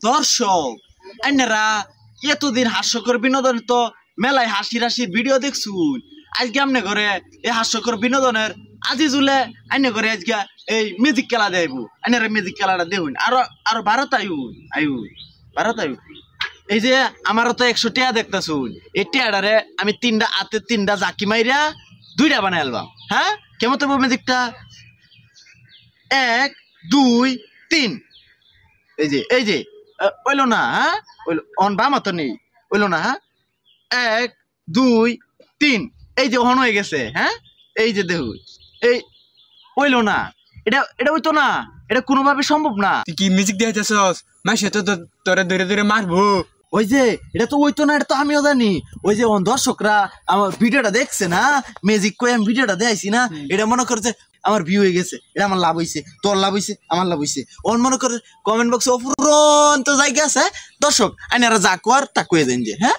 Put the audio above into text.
দর্শক আইনারা এতদিন হাস্যকর বিনোদন তো মেলায় হাসির হাসির ভিডিও দেখছুন। আজকে আমনে ঘরে এই হাস্যকর বিনোদনের আজিজুলে আইনে ঘরে আজকে এই মিউজিক খেলা দেব। আইনারা মিউজিক খেলাটা দেখুন, আরো আরো ভারত আয়ুন ভারত আয়ুন। এই যে আমারও তো 100 টাকা দেখতেছুন, এই টাকাটারে আমি তিনটা জাকি মাইরা 2টা বানাই আলবাম। হ্যাঁ, কেমন তো মিউজিকটা 1 2 3। এই যে ওইলো না, হ্যাঁ ওইলো অন বামা তো নেই, ওইলো না। হ্যাঁ 1 2 3, এই যে অন হয়ে গেছে। হ্যাঁ এই যে দেখুন, এই ওইলো না, এটা এটা হইতো না, এটা কোনোভাবে সম্ভব না। তুই কি মিউজিক দিয়েছস? মাসে তো তোরে ধরে ধরে মারবো। ওই যে এটা তো হইতো না, এটা তো আমিও জানি। ওই যে দর্শকরা আমার ভিডিওটা দেখছে না, ম্যাজিক কই আমি ভিডিওটা দেখাইছি না, এটা মনে করছে আমার ভিউ হয়ে গেছে, এটা আমার লাভ হইছে, তোর লাভ হইছে, আমার লাভ হইছে। ওর মনে করে কমেন্ট বক্সে অফুরন্ত জায়গা আছে। দর্শক আইনারা যা কর তা কয়ে দেন যে, হ্যাঁ।